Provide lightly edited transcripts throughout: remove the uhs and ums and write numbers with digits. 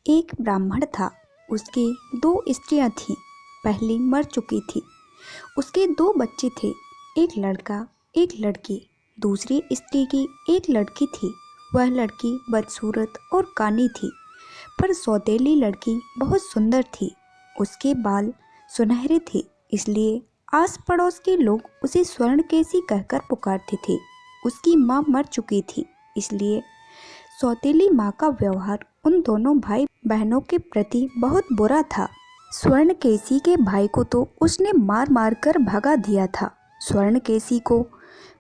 एक ब्राह्मण था। उसकी दो स्त्रियां थीं। पहली मर चुकी थी। उसके दो बच्चे थे, एक लड़का एक लड़की। दूसरी स्त्री की एक लड़की थी। वह लड़की बदसूरत और कानी थी, पर सौतेली लड़की बहुत सुंदर थी। उसके बाल सुनहरे थे, इसलिए आस पड़ोस के लोग उसे स्वर्णकेशी कहकर पुकारते थे। उसकी माँ मर चुकी थी, इसलिए सौतेली माँ का व्यवहार उन दोनों भाई बहनों के प्रति बहुत बुरा था। स्वर्णकेशी के भाई को तो उसने मार मार कर भगा दिया था। स्वर्णकेशी को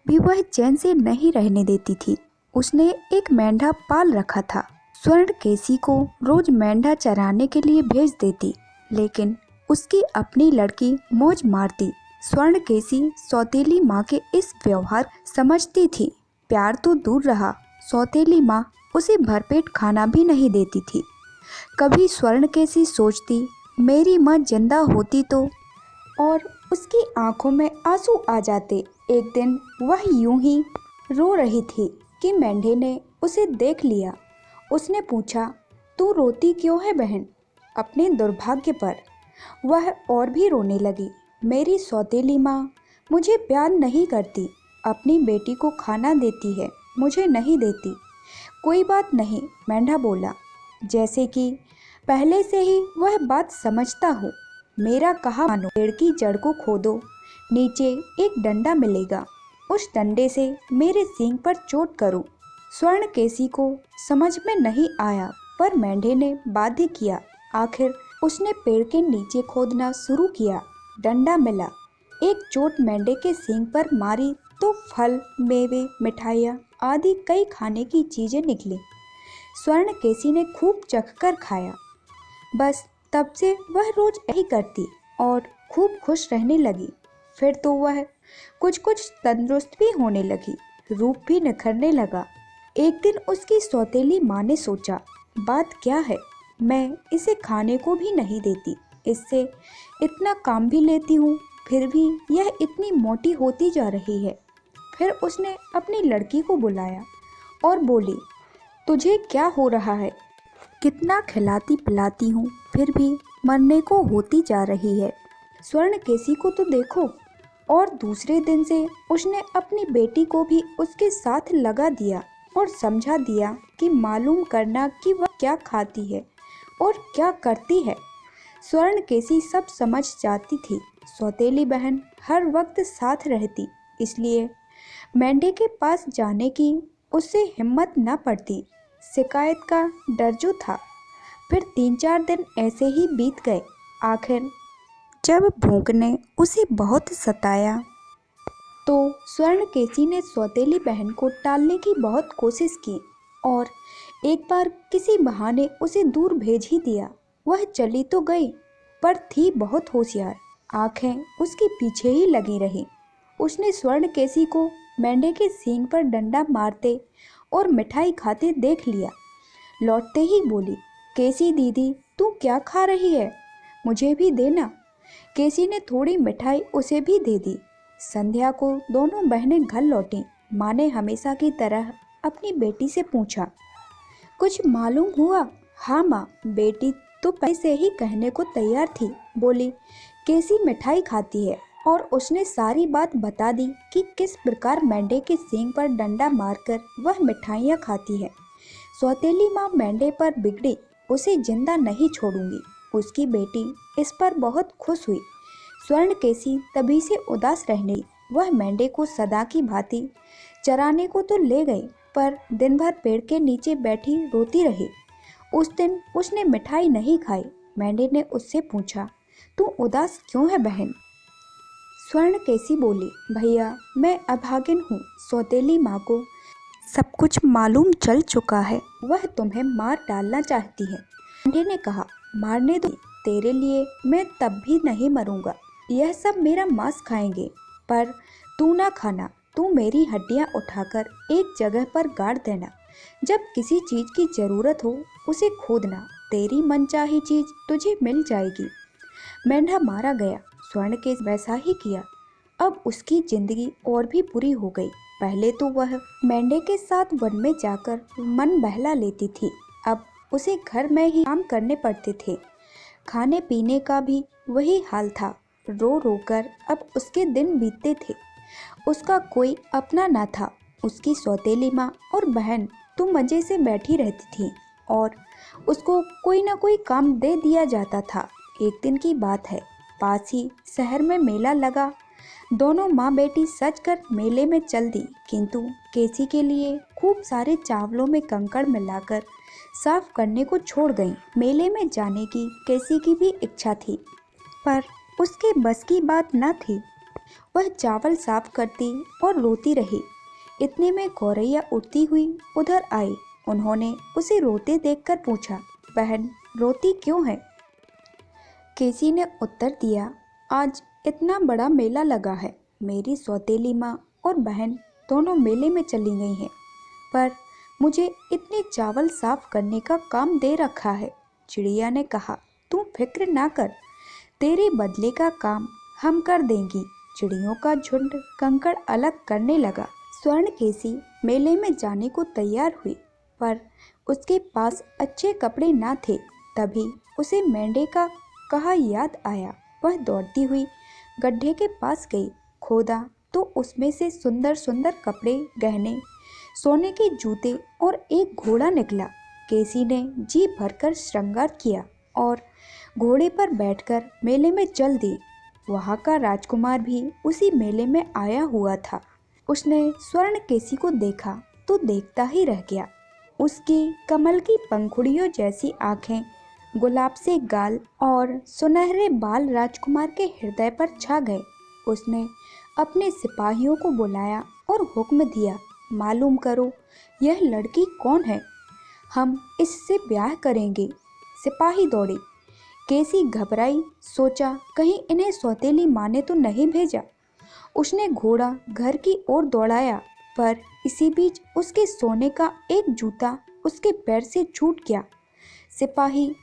भी वह चैन से नहीं रहने देती थी। उसने एक मेंढा पाल रखा था। स्वर्णकेशी को रोज मेंढा चराने के लिए भेज देती, लेकिन उसकी अपनी लड़की मौज मारती। स्वर्णकेशी सौतेली माँ के इस व्यवहार समझती थी। प्यार तो दूर रहा, सौतेली माँ उसे भरपेट खाना भी नहीं देती थी। कभी स्वर्णकेशी सोचती, मेरी माँ जिंदा होती तो, और उसकी आंखों में आंसू आ जाते। एक दिन वह यूं ही रो रही थी कि मेंढे ने उसे देख लिया। उसने पूछा, तू रोती क्यों है बहन? अपने दुर्भाग्य पर। वह और भी रोने लगी। मेरी सौतेली माँ मुझे प्यार नहीं करती, अपनी बेटी को खाना देती है, मुझे नहीं देती। कोई बात नहीं, मेंढा बोला, जैसे कि पहले से ही वह बात समझता हो। मेरा कहा मानो, पेड़ की जड़ को खोदो, नीचे एक डंडा मिलेगा, उस डंडे से मेरे सींग पर चोट करो। स्वर्णकेशी को समझ में नहीं आया, पर मेंढे ने बाध्य किया। आखिर उसने पेड़ के नीचे खोदना शुरू किया। डंडा मिला। एक चोट मेंढे के सींग पर मारी तो फल, मेवे, मिठाइयाँ आदि कई खाने की चीजें निकली। स्वर्णकेशी ने खूब चखकर खाया। बस तब से वह रोज यही करती और खूब खुश रहने लगी। फिर तो वह कुछ कुछ तंदुरुस्त भी होने लगी, रूप भी निखरने लगा। एक दिन उसकी सौतेली माँ ने सोचा, बात क्या है, मैं इसे खाने को भी नहीं देती, इससे इतना काम भी लेती हूँ, फिर भी यह इतनी मोटी होती जा रही है। फिर उसने अपनी लड़की को बुलाया और बोली, तुझे क्या हो रहा है? कितना खिलाती पिलाती हूँ, फिर भी मरने को होती जा रही है। स्वर्णकेशी को तो देखो। और दूसरे दिन से उसने अपनी बेटी को भी उसके साथ लगा दिया और समझा दिया कि मालूम करना कि वह क्या खाती है और क्या करती है। स्वर्णकेशी सब समझ जाती थी। सौतेली बहन हर वक्त साथ रहती, इसलिए मेंढे के पास जाने की उससे हिम्मत न पड़ती। शिकायत का डर जो था। फिर 3-4 दिन ऐसे ही बीत गए। आखिर जब भूख ने उसे बहुत सताया तो स्वर्णकेशी ने सौतेली बहन को टालने की बहुत कोशिश की और एक बार किसी बहाने उसे दूर भेज ही दिया। वह चली तो गई, पर थी बहुत होशियार। आंखें उसके पीछे ही लगी रही। उसने स्वर्णकेशी को मेंढे के सींग पर डंडा मारते और मिठाई खाते देख लिया। लौटते ही बोली, केशी दीदी, तू क्या खा रही है? मुझे भी देना। केशी ने थोड़ी मिठाई उसे भी दे दी। संध्या को दोनों बहनें घर लौटी। माँ ने हमेशा की तरह अपनी बेटी से पूछा, कुछ मालूम हुआ? हाँ माँ, बेटी तो पहले से ही कहने को तैयार थी। बोली, केशी मिठाई खाती है, और उसने सारी बात बता दी कि किस प्रकार मेंढे के सींग पर डंडा मारकर वह मिठाइयाँ खाती है। सौतेली माँ मेंढे पर बिगड़ी, उसे जिंदा नहीं छोड़ूंगी। उसकी बेटी इस पर बहुत खुश हुई। स्वर्णकेशी तभी से उदास रहने लगी। वह मेंढे को सदा की भांति चराने को तो ले गई, पर दिन भर पेड़ के नीचे बैठी रोती रही। उस दिन उसने मिठाई नहीं खाई। मेंढे ने उससे पूछा, तू उदास क्यों है बहन? स्वर्णकेशी बोली, भैया, मैं अभागिन हूँ। सौतेली माँ को सब कुछ मालूम चल चुका है, वह तुम्हें मार डालना चाहती है। मेंढे ने कहा, मारने दो, तेरे लिए मैं तब भी नहीं मरूंगा। यह सब मेरा मांस खाएंगे, पर तू ना खाना। तू मेरी हड्डियां उठाकर एक जगह पर गाड़ देना। जब किसी चीज की जरूरत हो उसे खोदना, तेरी मनचाही चीज तुझे मिल जाएगी। मेंढा मारा गया। स्वर्णकेशी वैसा ही किया। अब उसकी जिंदगी और भी बुरी हो गई। पहले तो वह मेंढे के साथ वन में जाकर मन बहला लेती थी। अब उसे घर में ही काम करने पड़ते थे। खाने पीने का भी वही हाल था। रो रो कर अब उसके दिन बीतते थे। उसका कोई अपना न था। उसकी सौतेली माँ और बहन तो मज़े से बैठी रहती थी और उसको कोई ना कोई काम दे दिया जाता था। एक दिन की बात है, पास ही शहर में मेला लगा। दोनों माँ बेटी सज कर मेले में चल दी, किंतु केसी के लिए खूब सारे चावलों में कंकड़ मिलाकर साफ करने को छोड़ गईं। मेले में जाने की केसी की भी इच्छा थी, पर उसके बस की बात न थी। वह चावल साफ करती और रोती रही। इतने में गौरैया उड़ती हुई उधर आई। उन्होंने उसे रोते देखकर पूछा, बहन रोती क्यों है? केसी ने उत्तर दिया, आज इतना बड़ा मेला लगा है। मेरी सौतेली माँ और बहन दोनों मेले में चली गई हैं, पर मुझे इतने चावल साफ करने का काम दे रखा है। चिड़िया ने कहा, तू फिक्र ना कर, तेरे बदले का काम हम कर देंगी। चिड़ियों का झुंड कंकड़ अलग करने लगा। स्वर्णकेसी मेले में जाने को तैयार हुई, पर उसके पास अच्छे कपड़े ना थे। तभी उसे मेंढे का कहा याद आया। वह दौड़ती हुई गड्ढे के पास गई। खोदा तो उसमें से सुंदर सुंदर कपड़े, गहने, सोने के जूते और एक घोड़ा निकला। केसी ने जी भरकर श्रृंगार किया और घोड़े पर बैठकर मेले में चल दी। वहाँ का राजकुमार भी उसी मेले में आया हुआ था। उसने स्वर्णकेसी को देखा तो देखता ही रह गया। उसकी कमल की पंखुड़ियों जैसी आंखें, गुलाब से गाल और सुनहरे बाल राजकुमार के हृदय पर छा गए। उसने अपने सिपाहियों को बुलाया और हुक्म दिया, मालूम करो यह लड़की कौन है, हम इससे ब्याह करेंगे। सिपाही दौड़े। केसी घबराई, सोचा कहीं इन्हें सौतेली माँ ने तो नहीं भेजा। उसने घोड़ा घर की ओर दौड़ाया, पर इसी बीच उसके सोने का एक जूता उसके पैर से छूट गया। सिपाही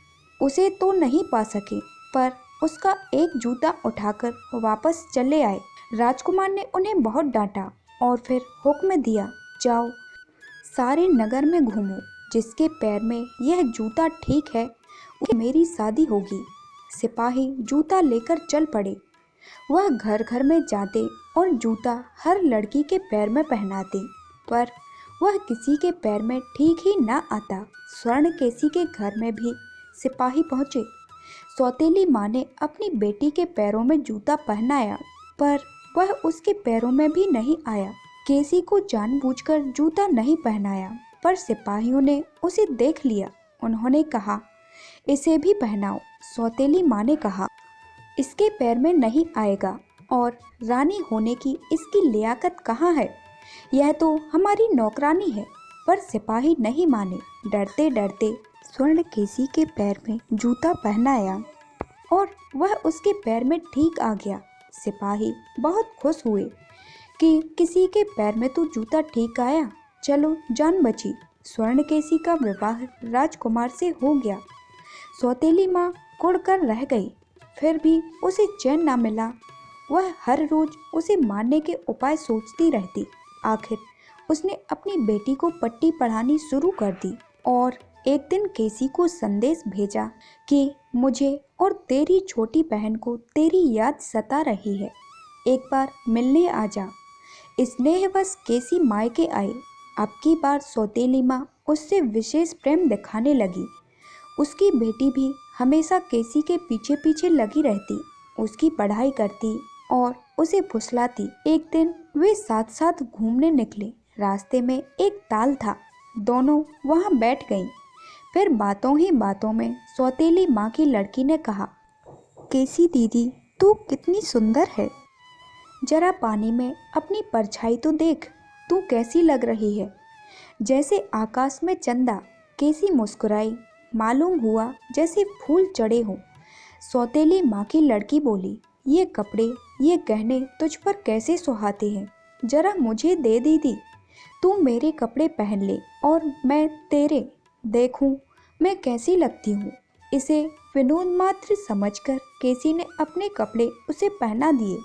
उसे तो नहीं पा सके, पर उसका एक जूता उठाकर वापस चले आए। राजकुमार ने उन्हें बहुत डांटा और फिर हुक्म दिया, जाओ सारे नगर में घूमो, जिसके पैर में यह जूता ठीक है उसकी मेरी शादी होगी। सिपाही जूता लेकर चल पड़े। वह घर घर में जाते और जूता हर लड़की के पैर में पहनाते, पर वह किसी के पैर में ठीक ही ना आता। स्वर्णकेसी के घर में भी सिपाही पहुँचे। सौतेली माँ ने अपनी बेटी के पैरों में जूता पहनाया, पर वह उसके पैरों में भी नहीं आया। केसी को जानबूझकर जूता नहीं पहनाया, पर सिपाहियों ने उसे देख लिया। उन्होंने कहा, इसे भी पहनाओ। सौतेली माँ ने कहा, इसके पैर में नहीं आएगा और रानी होने की इसकी लियाकत कहाँ है, यह तो हमारी नौकरानी है। पर सिपाही नहीं माने। डरते डरते स्वर्णकेसी के पैर में जूता पहनाया और वह उसके पैर में ठीक आ गया। सिपाही बहुत खुश हुए कि किसी के पैर में तो जूता ठीक आया, चलो जान बची। स्वर्णकेसी का विवाह राजकुमार से हो गया। सौतेली माँ कुढ़कर रह गई, फिर भी उसे चैन ना मिला। वह हर रोज उसे मारने के उपाय सोचती रहती। आखिर उसने अपनी बेटी को पट्टी पढ़ानी शुरू कर दी और एक दिन केसी को संदेश भेजा कि मुझे और तेरी छोटी बहन को तेरी याद सता रही है, एक बार मिलने आ जा। स्नेहवश केसी मायके आए। अब की बार सौतेली माँ उससे विशेष प्रेम दिखाने लगी। उसकी बेटी भी हमेशा केसी के पीछे पीछे लगी रहती, उसकी पढ़ाई करती और उसे फुसलाती। एक दिन वे साथ साथ घूमने निकले। रास्ते में एक ताल था, दोनों वहां बैठ गईं। फिर बातों ही बातों में सौतेली माँ की लड़की ने कहा, केसी दीदी तू कितनी सुंदर है, जरा पानी में अपनी परछाई तो देख, तू कैसी लग रही है, जैसे आकाश में चंदा। केसी मुस्कुराई, मालूम हुआ जैसे फूल चढ़े हों। सौतेली माँ की लड़की बोली, ये कपड़े, ये गहने तुझ पर कैसे सुहाते हैं, जरा मुझे दे दीदी। तू मेरे कपड़े पहन ले और मैं तेरे, देखूं मैं कैसी लगती हूँ। इसे विनोद मात्र समझकर केसी ने अपने कपड़े उसे पहना दिए।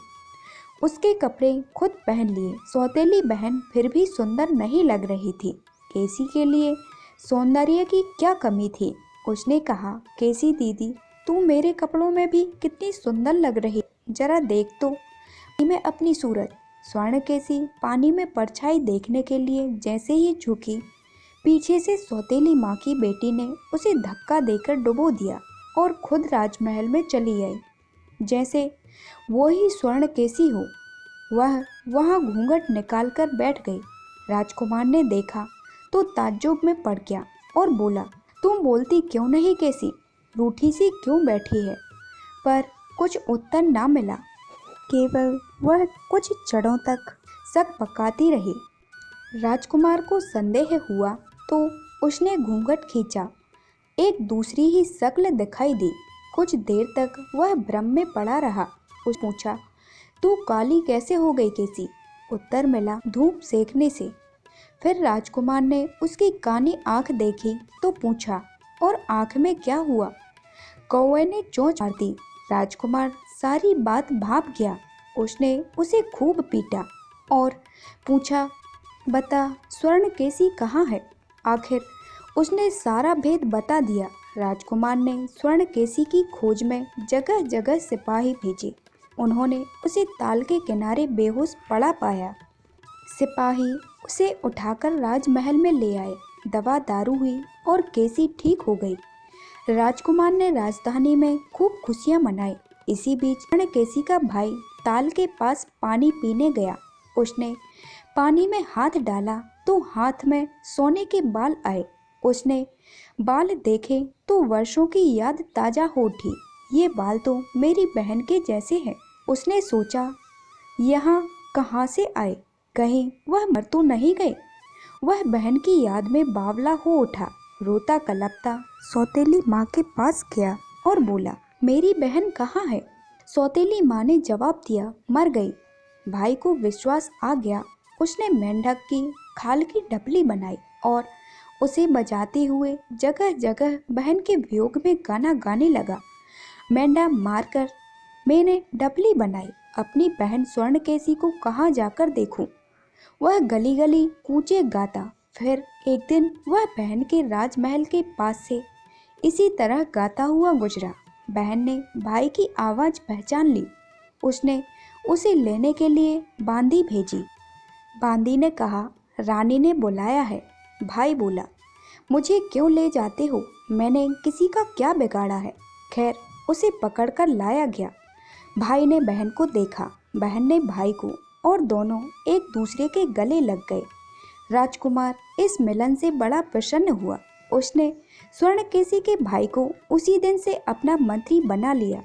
उसके कपड़े खुद पहन लिए। सौतेली बहन फिर भी सुंदर नहीं लग रही थी। केसी के लिए सौंदर्य की क्या कमी थी। उसने कहा, केसी दीदी, तू मेरे कपड़ों में भी कितनी सुंदर लग रही, जरा देख तो मैं अपनी सूरत। स्वर्णकेशी पानी में परछाई देखने के लिए जैसे ही झुकी, पीछे से सौतेली माँ की बेटी ने उसे धक्का देकर डुबो दिया और खुद राजमहल में चली आई, जैसे वो ही स्वर्णकेशी हो। वह वहाँ घूंघट निकालकर बैठ गई। राजकुमार ने देखा तो ताज्जुब में पड़ गया और बोला, तुम बोलती क्यों नहीं केसी, रूठी सी क्यों बैठी है। पर कुछ उत्तर ना मिला, केवल वह कुछ क्षणों तक सक पकाती रही। राजकुमार को संदेह हुआ तो उसने घूंघट खींचा। एक दूसरी ही शक्ल दिखाई दी। कुछ देर तक वह भ्रम में पड़ा रहा। उस पूछा, तू काली कैसे हो गई केसी। उत्तर मिला, धूप सेकने से। फिर राजकुमार ने उसकी कानी आंख देखी तो पूछा, और आंख में क्या हुआ। कौवे ने चोंच मार दी। राजकुमार सारी बात भाप गया। उसने उसे खूब पीटा और पूछा, बता स्वर्णकेशी कहाँ है। आखिर उसने सारा भेद बता दिया। राजकुमार ने स्वर्णकेशी की खोज में जगह जगह सिपाही भेजे। उन्होंने उसे ताल के किनारे बेहोश पड़ा पाया। सिपाही उसे उठाकर राजमहल में ले आए। दवा दारू हुई और केसी ठीक हो गई। राजकुमार ने राजधानी में खूब खुशियां मनाई। इसी बीच स्वर्णकेशी का भाई ताल के पास पानी पीने गया। उसने पानी में हाथ डाला तो हाथ में सोने के बाल आए। उसने बाल देखे तो वर्षों की याद ताजा हो उठी। ये बाल तो मेरी बहन के जैसे हैं। उसने सोचा, यहाँ कहाँ से आए, कहीं वह मर तो नहीं गए। वह बहन की याद में बावला हो उठा। रोता कलपता सौतेली माँ के पास गया और बोला, मेरी बहन कहाँ है। सौतेली माँ ने जवाब दिया, मर गई। भाई को विश्वास आ गया। उसने मेंढक की खाल की ढपली बनाई और उसे बजाते हुए जगह जगह बहन के वियोग में गाना गाने लगा। मेंढा मारकर मैंने ढपली बनाई, अपनी बहन स्वर्णकेशी को कहाँ जाकर देखूं। वह गली गली कूचे गाता। फिर एक दिन वह बहन के राजमहल के पास से इसी तरह गाता हुआ गुजरा। बहन ने भाई की आवाज़ पहचान ली। उसने उसे लेने के लिए बांदी भेजी। बांदी ने कहा, रानी ने बुलाया है। भाई बोला, मुझे क्यों ले जाते हो, मैंने किसी का क्या बिगाड़ा है। खैर उसे पकड़कर लाया गया। भाई ने बहन को देखा, बहन ने भाई को, और दोनों एक दूसरे के गले लग गए। राजकुमार इस मिलन से बड़ा प्रसन्न हुआ। उसने स्वर्णकेशी के भाई को उसी दिन से अपना मंत्री बना लिया।